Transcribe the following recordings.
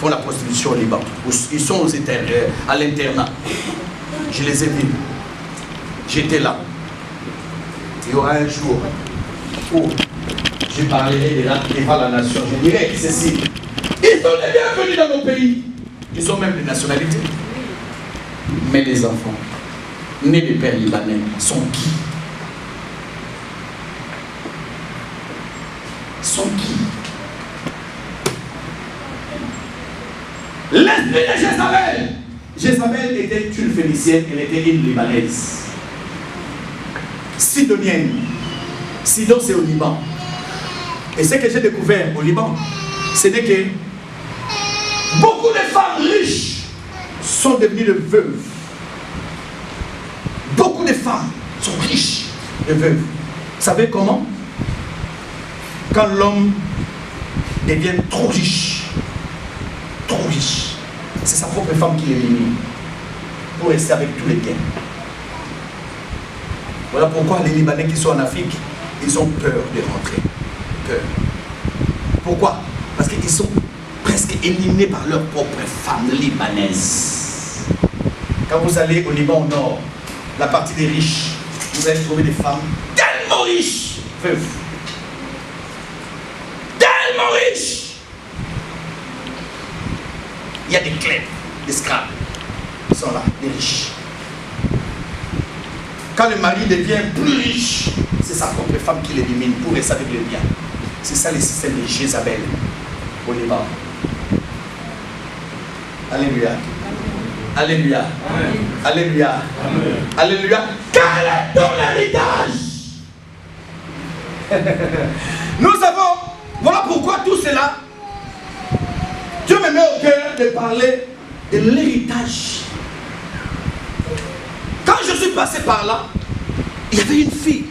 font la prostitution au Liban. Ils sont à l'internat. Je les ai vus. J'étais là. Il y aura un jour où je parlerai devant la nation. Je dirai ceci. Ils sont les bienvenus dans nos pays. Ils ont même des nationalités. Mais les enfants, nés de pères libanais, sont qui? Sont qui? L'esprit de Jézabel. Jézabel était une Phénicienne, elle était une Libanaise. Sidonienne. Sidon, c'est au Liban. Et ce que j'ai découvert au Liban, c'est que beaucoup de femmes riches sont devenues de veuves. Beaucoup de femmes sont riches de veuves. Vous savez comment? Quand l'homme devient trop riche, c'est sa propre femme qui l'élimine pour rester avec tous les biens. Voilà pourquoi les Libanais qui sont en Afrique, ils ont peur de rentrer. Peur. Pourquoi? Parce qu'ils sont presque éliminés par leurs propres femmes libanaises. Quand vous allez au Liban au nord, la partie des riches, vous allez trouver des femmes tellement riches, veuves. Tellement riches. Il y a des clés, des scraps. Ils sont là, des riches. Quand le mari devient plus riche, c'est sa propre femme qui l'élimine pour rester avec le bien. C'est ça le système de Jézabel au Liban. Alléluia. Alléluia. Amen. Alléluia. Amen. Alléluia. Quel est ton héritage? Nous avons, voilà pourquoi tout cela, Dieu me met au cœur de parler de l'héritage. Quand je suis passé par là, il y avait une fille,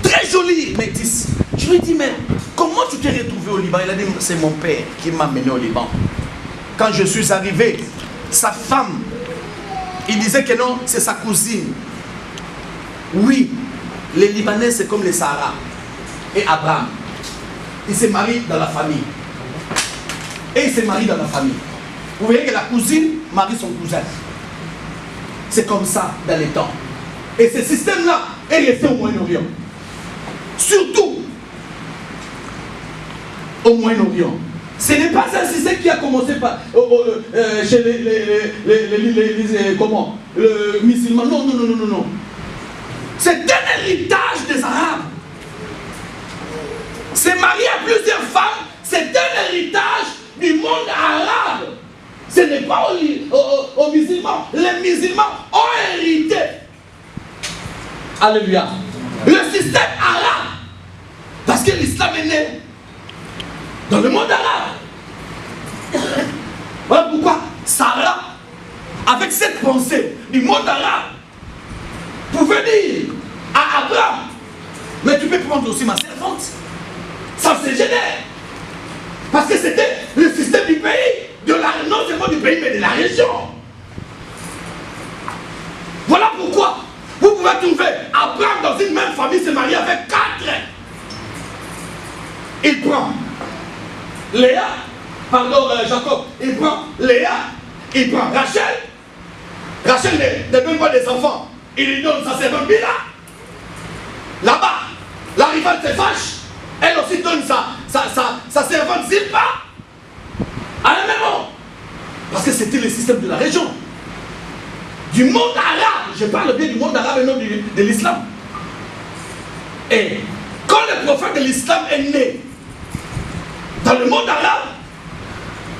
très jolie, métisse. Je lui ai dit, mais comment tu t'es retrouvé au Liban? Il a dit, c'est mon père qui m'a mené au Liban. Quand je suis arrivé, sa femme, il disait que non, c'est sa cousine. Oui, les Libanais, c'est comme les Sahara et Abraham. Ils se marient dans la famille. Et ils se marient dans la famille. Vous voyez que la cousine marie son cousin. C'est comme ça dans les temps. Et ce système-là est resté au Moyen-Orient. Surtout au Moyen-Orient. Ce n'est pas un système qui a commencé par, chez les musulmans. Non, non, non, non, non. C'est un héritage des Arabes. C'est marié à plusieurs femmes. C'est un héritage du monde arabe. Ce n'est pas aux musulmans. Les musulmans ont hérité. Alléluia. Le système arabe. Parce que l'islam est né dans le monde arabe. Voilà pourquoi Sarah, avec cette pensée du monde arabe, pouvait dire à Abraham, mais tu peux prendre aussi ma servante. Ça se génère. Parce que c'était le système du pays, non seulement du pays, mais de la région. Voilà pourquoi vous pouvez trouver Abraham dans une même famille se marier avec 4. Il prend Jacob, il prend Léa, il prend Rachel. Rachel ne donne pas des enfants, il lui donne sa servante Bila. Là-bas, la rivale se fâche, elle aussi donne sa servante Zilpa. À la même heure. Parce que c'était le système de la région. Du monde arabe, je parle bien du monde arabe et non de l'islam. Et quand le prophète de l'islam est né dans le monde arabe,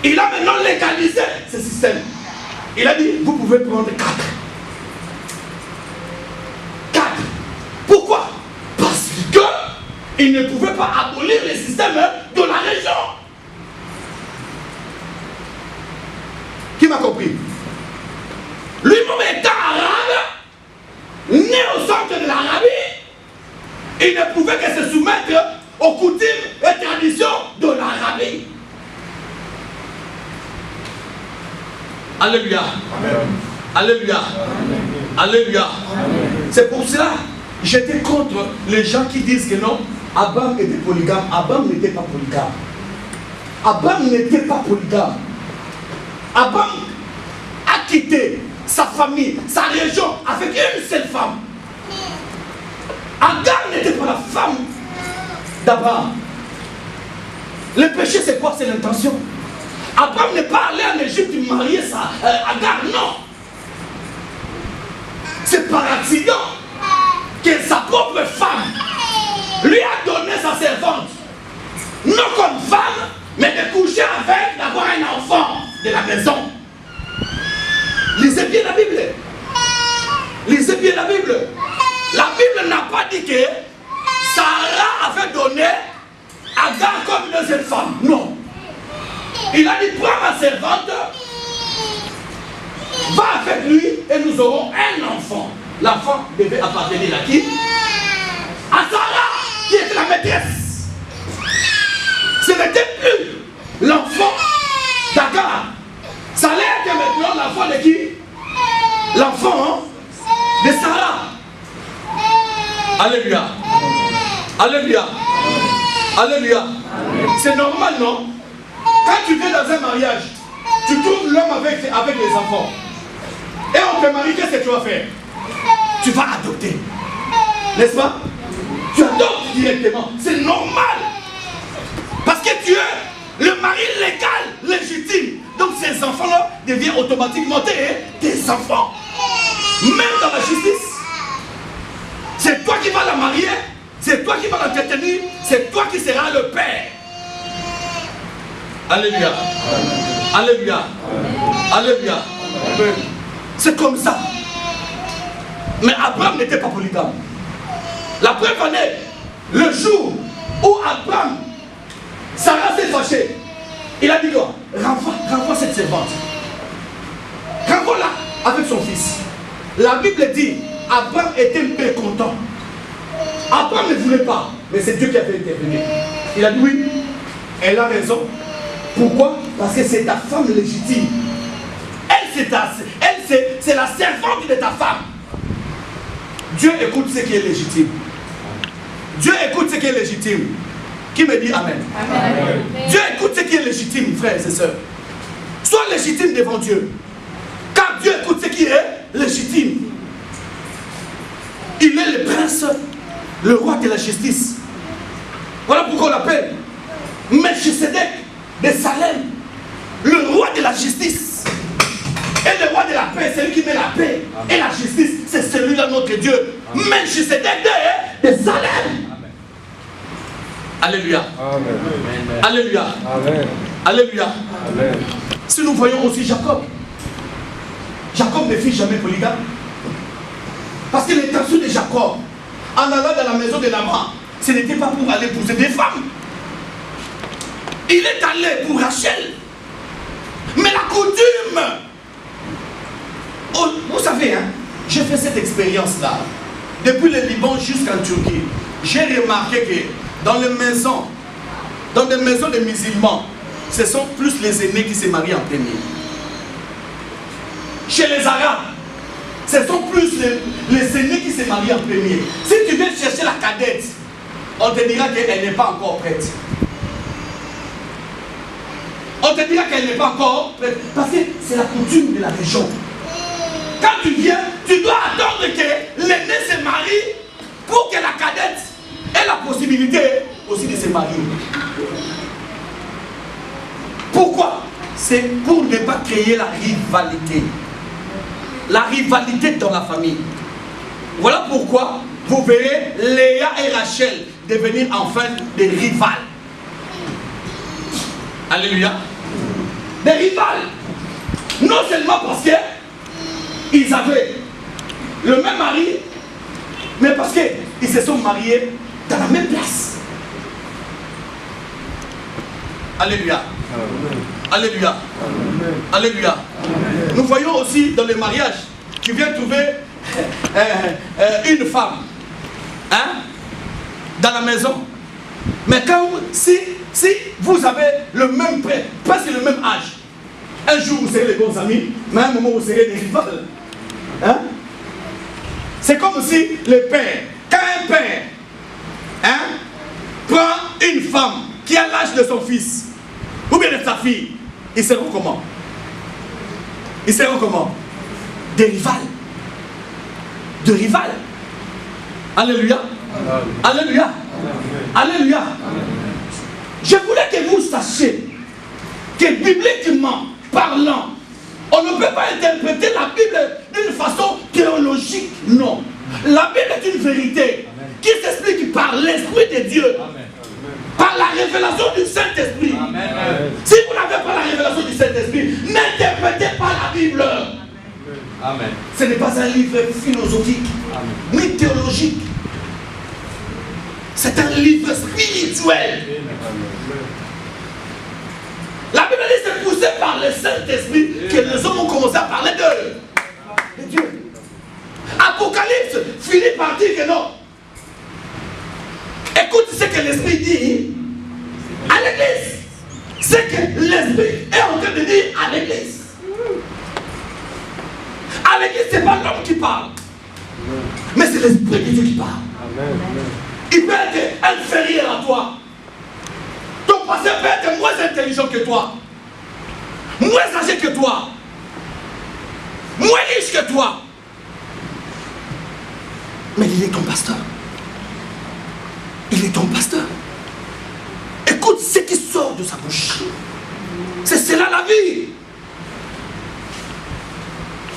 il a maintenant légalisé ce système. Il a dit, vous pouvez prendre 4. 4. Pourquoi? Parce qu'il ne pouvait pas abolir le système de la région. Qui m'a compris? Lui-même étant arabe, né au centre de l'Arabie, il ne pouvait que se soumettre aux coutumes et traditions de l'Arabie. Alléluia. Amen. Alléluia. Amen. Alléluia. C'est pour cela que j'étais contre les gens qui disent que non, Abraham était polygame. Abraham n'était pas polygame. Abraham n'était pas polygame. Abraham a quitté sa famille, sa région avec une seule femme. Agar n'était pas la femme d'Abraham. Le péché, c'est quoi? C'est l'intention. Abraham n'est pas allé en Égypte marier Agar, non. C'est par accident que sa propre femme lui a donné sa servante. Non comme femme, mais de coucher avec, d'avoir un enfant de la maison. Lisez bien la Bible. Lisez bien la Bible. La Bible n'a pas dit que Sarah avait donné Agar comme deuxième femme. Non. Il a dit, prends ma servante, va avec lui et nous aurons un enfant. L'enfant devait appartenir à qui? À Sarah, qui était la maîtresse. Ce n'était plus l'enfant d'Agar. Ça allait être maintenant l'enfant de qui? L'enfant de Sarah. Alléluia. Alléluia. Alléluia. C'est normal, non? Quand tu viens dans un mariage, tu trouves l'homme avec les enfants. Et on te marie, qu'est-ce que tu vas faire? Tu vas adopter. N'est-ce pas? Tu adoptes directement. C'est normal. Parce que tu es le mari légal, légitime. Donc ces enfants-là deviennent automatiquement tes enfants. Même dans la justice. C'est toi qui vas la marier. C'est toi qui vas l'entretenir. C'est toi qui seras le père. Alléluia. Alléluia. Alléluia. C'est comme ça. Mais Abraham n'était pas polygame. La preuve en est, le jour où Abraham, Sarah s'est fâchée, il a dit quoi? Renvoie cette servante. Renvoie-la avec son fils. La Bible dit, Abraham était mécontent. Abraham ne voulait pas, mais c'est Dieu qui avait intervenu. Il a dit oui, elle a raison. Pourquoi? Parce que c'est ta femme légitime. C'est la servante de ta femme. Dieu écoute ce qui est légitime. Dieu écoute ce qui est légitime. Qui me dit Amen? Amen. Dieu écoute ce qui est légitime, frères et sœurs. Sois légitime devant Dieu. Car Dieu écoute ce qui est légitime. Il est le prince, le roi de la justice. Voilà pourquoi on l'appelle Melchisedec de Salem, le roi de la justice. Et le roi de la paix, c'est lui qui met la paix. Amen. Et la justice, c'est celui-là notre Dieu. Melchisedec de Salem. Amen. Alléluia. Amen. Alléluia. Amen. Alléluia. Amen. Si nous voyons aussi Jacob, Jacob ne fit jamais polygame. Parce que l'intention de Jacob, en allant dans la maison de Laban, ce n'était pas pour aller épouser des femmes. Il est allé pour Rachel. Mais la coutume, oh, vous savez, hein, j'ai fait cette expérience-là. Depuis le Liban jusqu'en Turquie, j'ai remarqué que dans les maisons de musulmans, ce sont plus les aînés qui se marient en premier. Chez les Arabes, ce sont plus les aînés qui se marient en premier. Si tu viens chercher la cadette, on te dira qu'elle n'est pas encore prête. On te dira qu'elle n'est pas encore prête. Parce que c'est la coutume de la région. Quand tu viens, tu dois attendre que l'aîné se marie pour que la cadette ait la possibilité aussi de se marier. Pourquoi? C'est pour ne pas créer la rivalité. La rivalité dans la famille. Voilà pourquoi vous verrez Léa et Rachel devenir enfin des rivales. Alléluia. Des rivales. Non seulement parce qu'ils avaient le même mari, mais parce qu'ils se sont mariés dans la même place. Alléluia. Alléluia. Alléluia. Nous voyons aussi dans le mariage, tu viens trouver une femme, hein, dans la maison. Mais quand si vous avez le même prêt, presque le même âge, un jour vous serez les bons amis, mais à un moment vous serez des rivales. Hein? C'est comme si le père, quand un père, hein, prend une femme qui a l'âge de son fils, ou bien de sa fille, ils seront comment? Ils seront comment? Des rivales. De rivales. Alléluia. Alléluia. Alléluia. Je voulais que vous sachiez que bibliquement parlant, on ne peut pas interpréter la Bible d'une façon théologique, non. La Bible est une vérité qui s'explique par l'Esprit de Dieu, par la révélation du Saint-Esprit. Si vous n'avez pas la révélation du Saint-Esprit, n'interprétez pas la Bible. Amen. Ce n'est pas un livre philosophique, ni théologique. C'est un livre spirituel. La Bible dit que c'est poussé par le Saint-Esprit que les hommes ont commencé à parler de Dieu. Apocalypse finit par dire que non. Écoute ce que l'Esprit dit à l'Église. Ce que l'Esprit est en train de dire à l'Église. À l'Église, ce n'est pas l'homme qui parle, mais c'est l'Esprit de Dieu qui parle. Il peut être inférieur à toi. Ton pasteur peut être moins intelligent que toi, moins âgé que toi, moins riche que toi. Mais il est ton pasteur. Il est ton pasteur. Écoute ce qui sort de sa bouche. C'est cela la vie.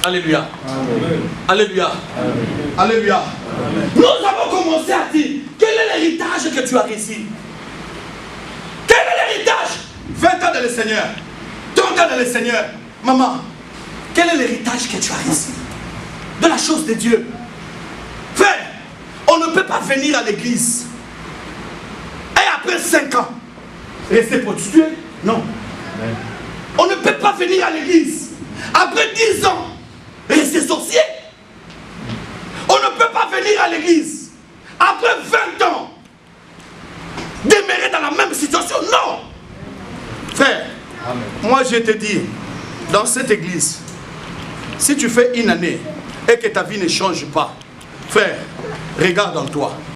Alléluia. Amen. Alléluia. Amen. Alléluia. Amen. Nous avons commencé à dire, quel est l'héritage que tu as reçu? Quel est l'héritage? 20 ans dans le Seigneur, 30 ans dans le Seigneur. Maman, quel est l'héritage que tu as reçu de la chose de Dieu? Frère, on ne peut pas venir à l'église et après 5 ans rester prostitué. Non. Amen. On ne peut pas venir à l'église après 10 ans rester sorcier. On ne peut pas venir à l'église après 20 ans demeurer dans la même situation. Non. Frère, amen. Moi je te dis, dans cette église, si tu fais une année et que ta vie ne change pas, frère, regarde en toi.